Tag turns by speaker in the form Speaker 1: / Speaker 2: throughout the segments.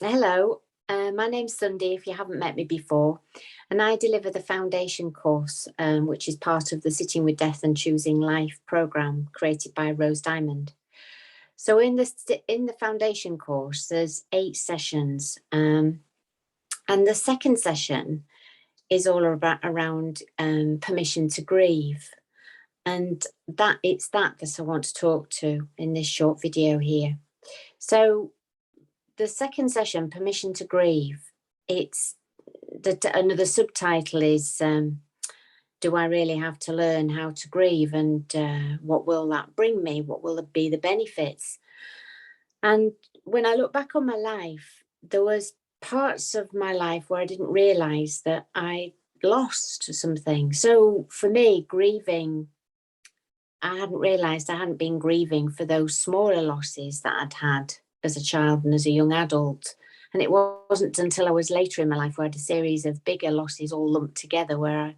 Speaker 1: Hello, my name's Sunday, if you haven't met me before, and I deliver the foundation course, which is part of the Sitting with Death and Choosing Life program created by Rose Diamond. So in the foundation course, there's 8 sessions, and the second session is all around permission to grieve, and that I want to talk to in this short video here. So the second session, permission to grieve, it's another subtitle is do I really have to learn how to grieve, and what will that bring me, what will be the benefits? And when I look back on my life, there was parts of my life where I didn't realize that I lost something. So for me, grieving, I hadn't realized I hadn't been grieving for those smaller losses that I'd had as a child and as a young adult. And it wasn't until I was later in my life where I had a series of bigger losses all lumped together where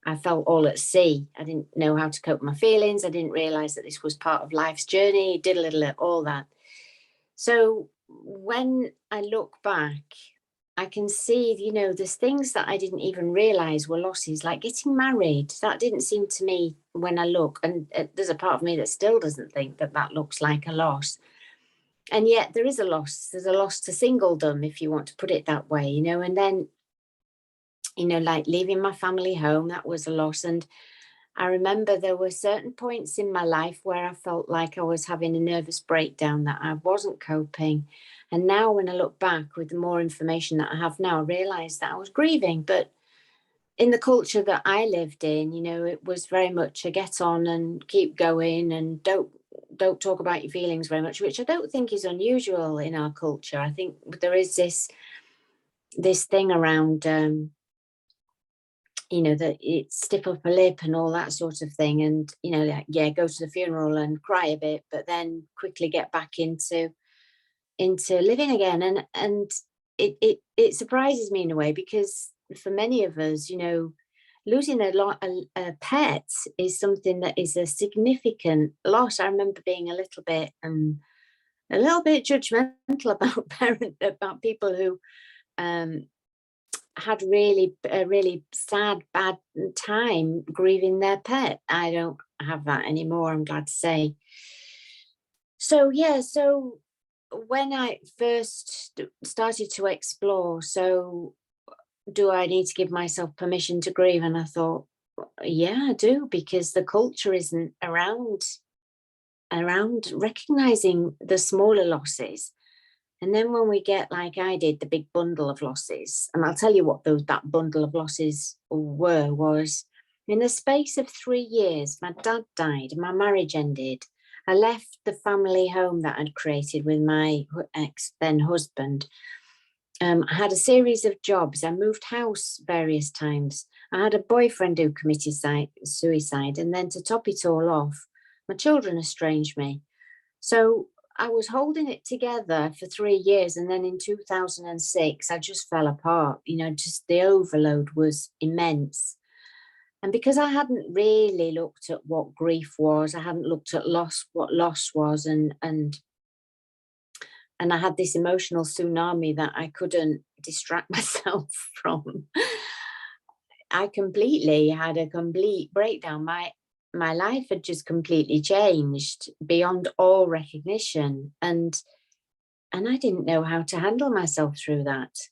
Speaker 1: I felt all at sea. I didn't know how to cope with my feelings. I didn't realize that this was part of life's journey, did a little all that. So when I look back, I can see, there's things that I didn't even realize were losses, like getting married. That didn't seem to me when I look, and there's a part of me that still doesn't think that that looks like a loss. And yet there is a loss. There's a loss to singledom, if you want to put it that way, and then, like leaving my family home, that was a loss. And I remember there were certain points in my life where I felt like I was having a nervous breakdown, that I wasn't coping. And now when I look back with the more information that I have now, I realise that I was grieving. But in the culture that I lived in, it was very much a get on and keep going and don't talk about your feelings very much, which I don't think is unusual in our culture. I think there is this thing around that it's stiff upper lip and all that sort of thing. And, like, yeah, go to the funeral and cry a bit, but then quickly get back into living again. And it surprises me in a way, because for many of us, losing a pet is something that is a significant loss. I remember being a little bit judgmental about people who had a really sad, bad time grieving their pet. I don't have that anymore, I'm glad to say. So yeah, so when I first started to explore, so do I need to give myself permission to grieve? And I thought, yeah, I do, because the culture isn't around recognizing the smaller losses. And then when we get, like I did, the big bundle of losses, and I'll tell you what that bundle of losses was in the space of 3 years, my dad died, my marriage ended. I left the family home that I'd created with my ex then husband. I had a series of jobs. I moved house various times. I had a boyfriend who committed suicide. And then to top it all off, my children estranged me. So I was holding it together for 3 years. And then in 2006, I just fell apart. Just the overload was immense. And because I hadn't really looked at what grief was, I hadn't looked at what loss was, and I had this emotional tsunami that I couldn't distract myself from. I completely had a complete breakdown. My life had just completely changed beyond all recognition, and I didn't know how to handle myself through that.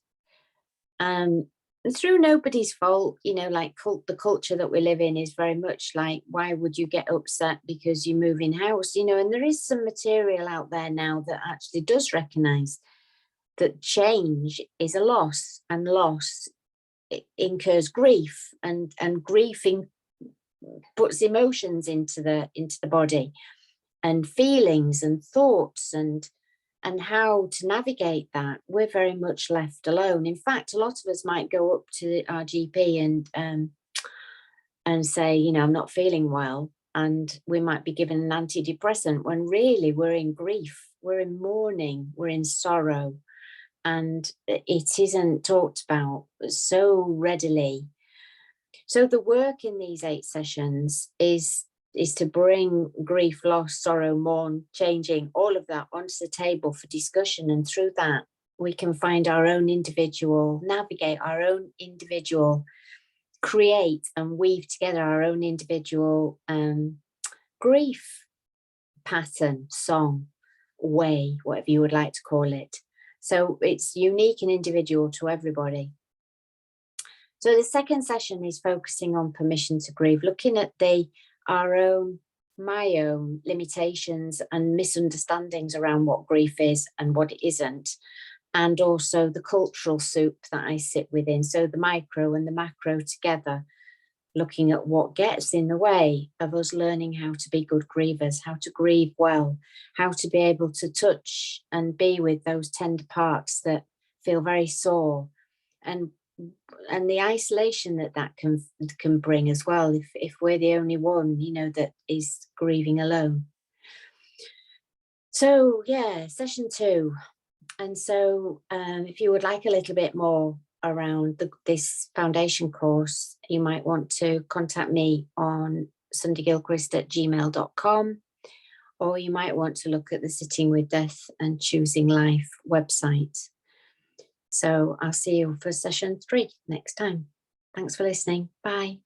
Speaker 1: Through nobody's fault, like the culture that we live in is very much like, why would you get upset because you move in house? And there is some material out there now that actually does recognize that change is a loss, and loss incurs grief, and grief puts emotions into the body, and feelings and thoughts, and how to navigate that. We're very much left alone. In fact, a lot of us might go up to our GP and say, I'm not feeling well, and we might be given an antidepressant, when really we're in grief, we're in mourning, we're in sorrow, and it isn't talked about so readily. So the work in these 8 sessions is to bring grief, loss, sorrow, mourn, changing, all of that onto the table for discussion. And through that, we can find our own individual, navigate our own individual, create and weave together our own individual grief pattern, song, way, whatever you would like to call it. So it's unique and individual to everybody. So the second session is focusing on permission to grieve, looking at my own limitations and misunderstandings around what grief is and what it isn't, and also the cultural soup that I sit within. So the micro and the macro together, looking at what gets in the way of us learning how to be good grievers, how to grieve well, how to be able to touch and be with those tender parts that feel very sore, and the isolation that can bring as well, if we're the only one, you know, that is grieving alone. So yeah, session 2. And so if you would like a little bit more around this foundation course, you might want to contact me on sundaygilchrist@gmail.com, or you might want to look at the Sitting with Death and Choosing Life website. So I'll see you for session 3 next time. Thanks for listening. Bye.